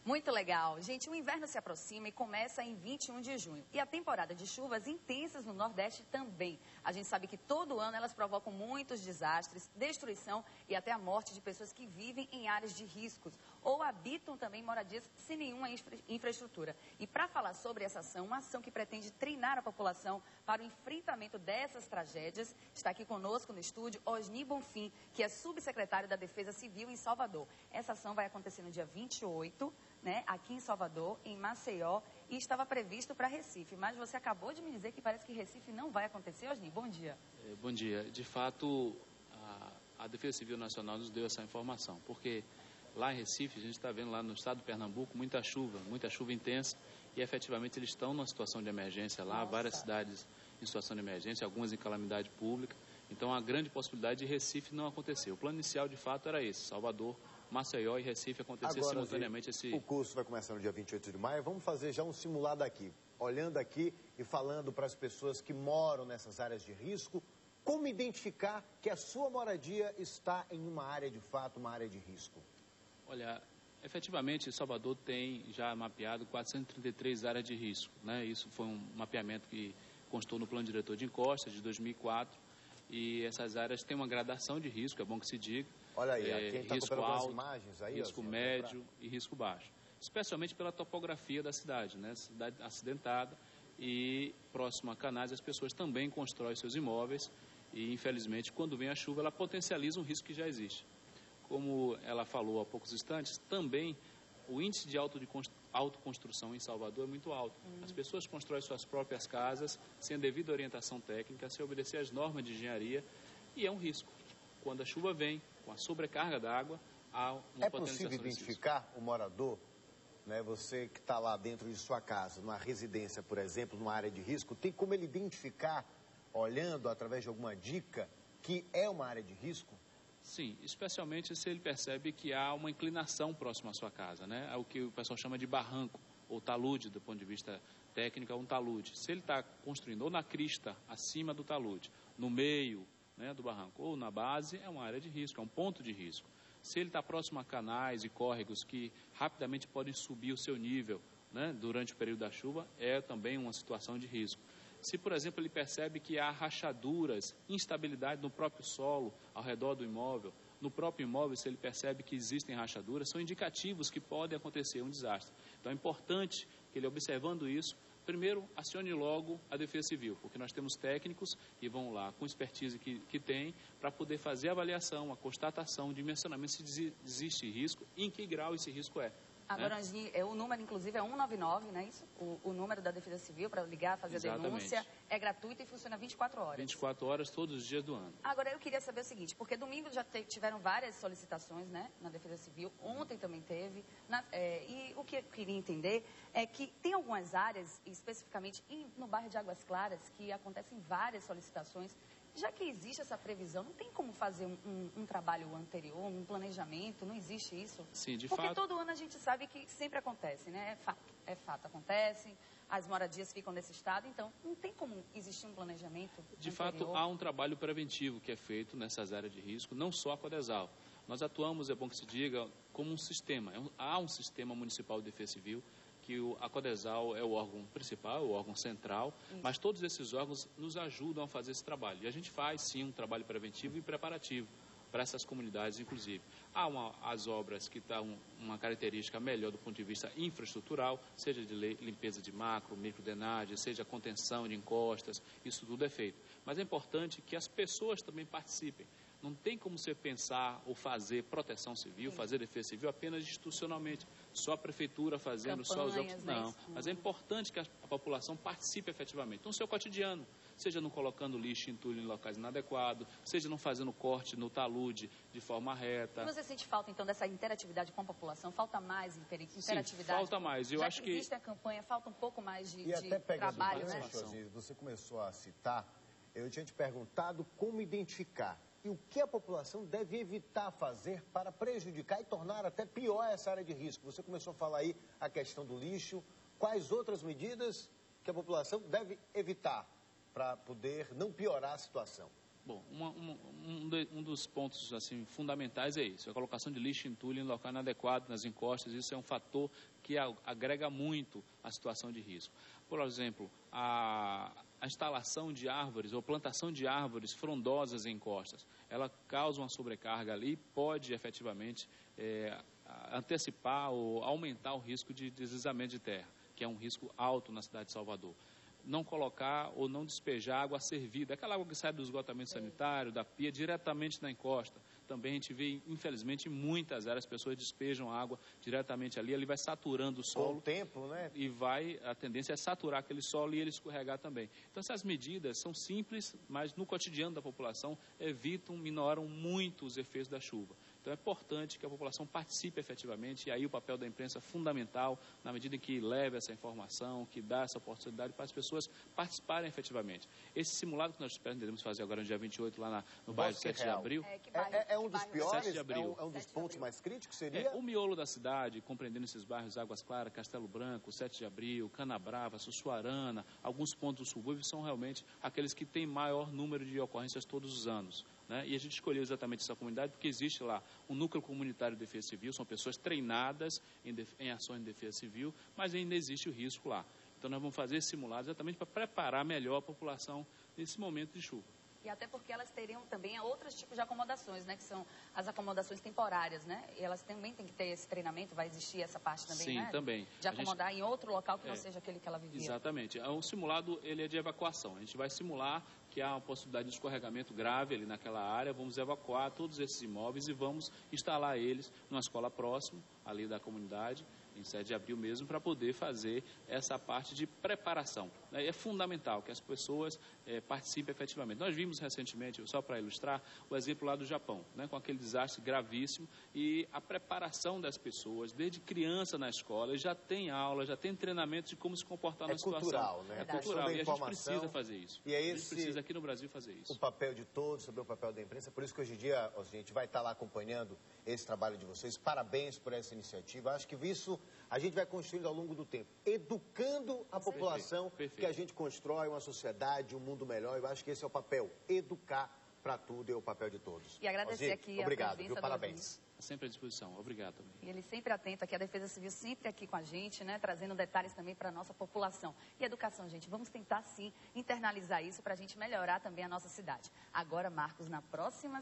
Muito legal. Gente, o inverno se aproxima e começa em 21 de junho. E a temporada de chuvas intensas no Nordeste também. A gente sabe que todo ano elas provocam muitos desastres, destruição e até a morte de pessoas que vivem em áreas de riscos ou habitam também moradias sem nenhuma infraestrutura. E para falar sobre essa ação, uma ação que pretende treinar a população para o enfrentamento dessas tragédias, está aqui conosco no estúdio Osni Bonfim, que é subsecretário da Defesa Civil em Salvador. Essa ação vai acontecer no dia 28, aqui em Salvador, em Maceió, e estava previsto para Recife. Mas você acabou de me dizer que parece que Recife não vai acontecer, Osni. Bom dia. Bom dia. De fato, a Defesa Civil Nacional nos deu essa informação, porque lá em Recife, a gente está vendo lá no estado de Pernambuco muita chuva intensa, e efetivamente eles estão numa situação de emergência lá, várias cidades em situação de emergência, algumas em calamidade pública. Então, a grande possibilidade de Recife não acontecer. O plano inicial, de fato, era esse: Salvador, Maceió e Recife acontecer simultaneamente O curso vai começar no dia 28 de maio. Vamos fazer já um simulado aqui, olhando aqui e falando para as pessoas que moram nessas áreas de risco, como identificar que a sua moradia está em uma área de fato, uma área de risco. Olha, efetivamente, Salvador tem já mapeado 433 áreas de risco, Isso foi um mapeamento que constou no Plano Diretor de Encostas de 2004, e essas áreas têm uma gradação de risco, é bom que se diga. Olha aí, quem está risco alto, imagens aí, risco médio e risco baixo, especialmente pela topografia da cidade, Cidade acidentada e próxima a canais, as pessoas também constroem seus imóveis e, infelizmente, quando vem a chuva, ela potencializa um risco que já existe. Como ela falou há poucos instantes, também o índice de autoconstrução em Salvador é muito alto. As pessoas constroem suas próprias casas sem a devida orientação técnica, sem obedecer às normas de engenharia, e é um risco. Quando a chuva vem, com a sobrecarga da água, há uma potencialização. É possível identificar o morador, você que está lá dentro de sua casa, numa residência, por exemplo, numa área de risco, tem como ele identificar, olhando através de alguma dica, que é uma área de risco? Sim, especialmente se ele percebe que há uma inclinação próxima à sua casa, É o que o pessoal chama de barranco, ou talude, do ponto de vista técnico, é um talude. Se ele está construindo ou na crista, acima do talude, no meio do barranco, ou na base, é uma área de risco, é um ponto de risco. Se ele está próximo a canais e córregos que rapidamente podem subir o seu nível durante o período da chuva, é também uma situação de risco. Se, por exemplo, ele percebe que há rachaduras, instabilidade no próprio solo, ao redor do imóvel, no próprio imóvel, se ele percebe que existem rachaduras, são indicativos que pode acontecer um desastre. Então, é importante que ele, observando isso, primeiro, acione logo a Defesa Civil, porque nós temos técnicos que vão lá com expertise que tem para poder fazer a avaliação, a constatação, o dimensionamento se existe risco e em que grau esse risco é. Agora, Osni, o número, inclusive, é 199, não é isso? O número da Defesa Civil para ligar, fazer a denúncia, é gratuito e funciona 24 horas. 24 horas todos os dias do ano. Agora, eu queria saber o seguinte, porque domingo já tiveram várias solicitações, na Defesa Civil, ontem também teve, e o que eu queria entender é que tem algumas áreas, especificamente no bairro de Águas Claras, que acontecem várias solicitações. Já que existe essa previsão, não tem como fazer um trabalho anterior, um planejamento, não existe isso? Sim, de fato. Porque todo ano a gente sabe que sempre acontece, É fato, acontece, as moradias ficam nesse estado, então não tem como existir um planejamento De anterior. fato, há um trabalho preventivo que é feito nessas áreas de risco, não só a Codesal. Nós atuamos, é bom que se diga, como um sistema. Há um sistema municipal de defesa civil, que a Codesal é o órgão principal, o órgão central, mas todos esses órgãos nos ajudam a fazer esse trabalho. E a gente faz, sim, um trabalho preventivo e preparativo para essas comunidades, inclusive. Há as obras que dão uma característica melhor do ponto de vista infraestrutural, seja de limpeza de macro, microdenagem, seja contenção de encostas, isso tudo é feito. Mas é importante que as pessoas também participem. Não tem como você pensar ou fazer proteção civil, fazer defesa civil apenas institucionalmente, só a prefeitura fazendo, só os órgãos. Não, mas é importante que a população participe efetivamente no seu cotidiano, seja não colocando lixo e entulho em locais inadequados, seja não fazendo corte no talude de forma reta. Você sente falta, então, dessa interatividade com a população? Falta mais interatividade? Sim, falta mais. Eu acho que existe a campanha, falta um pouco mais de até trabalho, Você começou a citar, eu tinha te perguntado como identificar. E o que a população deve evitar fazer para prejudicar e tornar até pior essa área de risco? Você começou a falar aí a questão do lixo. Quais outras medidas que a população deve evitar para poder não piorar a situação? Bom, um dos pontos assim, fundamentais é isso, a colocação de lixo e entulho em local inadequado, nas encostas. Isso é um fator que agrega muito a situação de risco. Por exemplo, a instalação de árvores ou plantação de árvores frondosas em encostas, ela causa uma sobrecarga ali e pode efetivamente antecipar ou aumentar o risco de deslizamento de terra, que é um risco alto na cidade de Salvador. Não colocar ou não despejar água servida, aquela água que sai do esgotamento sanitário, da pia, diretamente na encosta. Também a gente vê, infelizmente, em muitas áreas, as pessoas despejam água diretamente ali vai saturando o solo. Com o tempo, né? E a tendência é saturar aquele solo e ele escorregar também. Então, essas medidas são simples, mas no cotidiano da população minoram muito os efeitos da chuva. Então, é importante que a população participe efetivamente, e aí o papel da imprensa é fundamental, na medida em que leva essa informação, que dá essa oportunidade para as pessoas participarem efetivamente. Esse simulado que nós pretendemos fazer agora no dia 28, lá no bairro 7 de Abril... É um dos piores? 7 de abril. É um dos pontos mais críticos, seria? O miolo da cidade, compreendendo esses bairros Águas Claras, Castelo Branco, 7 de Abril, Canabrava, Sussuarana, alguns pontos do subúrbio são realmente aqueles que têm maior número de ocorrências todos os anos. Né? E a gente escolheu exatamente essa comunidade porque existe lá um núcleo comunitário de defesa civil, são pessoas treinadas em ações de defesa civil, mas ainda existe o risco lá. Então nós vamos fazer esse simulado exatamente para preparar melhor a população nesse momento de chuva. E até porque elas teriam também outros tipos de acomodações, né? Que são as acomodações temporárias, né? E elas também têm que ter esse treinamento, vai existir essa parte também, Sim, né? Também. De acomodar em outro local que não seja aquele que ela vivia. Exatamente. O simulado, ele é de evacuação. A gente vai simular que há uma possibilidade de escorregamento grave ali naquela área, vamos evacuar todos esses imóveis e vamos instalar eles numa escola próxima, ali da comunidade, em 7 de abril mesmo, para poder fazer essa parte de preparação. É fundamental que as pessoas participem efetivamente. Nós vimos recentemente, só para ilustrar, o exemplo lá do Japão, né, com aquele desastre gravíssimo, e a preparação das pessoas, desde criança na escola, já tem aula, já tem treinamento de como se comportar na situação. Cultural, né? É cultural, e a gente precisa fazer isso. E a gente precisa aqui no Brasil fazer isso. O papel de todos, saber o papel da imprensa, por isso que hoje em dia a gente vai estar lá acompanhando esse trabalho de vocês. Parabéns por essa iniciativa. Acho que isso a gente vai construindo ao longo do tempo, educando a população, que a gente constrói uma sociedade, um mundo melhor. Eu acho que esse é o papel, educar para tudo, é o papel de todos. E agradecer aqui obrigado, a presença, parabéns. Sempre à disposição. Obrigado também. E ele sempre atento aqui, a Defesa Civil sempre aqui com a gente, né? Trazendo detalhes também para a nossa população. E educação, gente, vamos tentar sim internalizar isso para a gente melhorar também a nossa cidade. Agora, Marcos, na próxima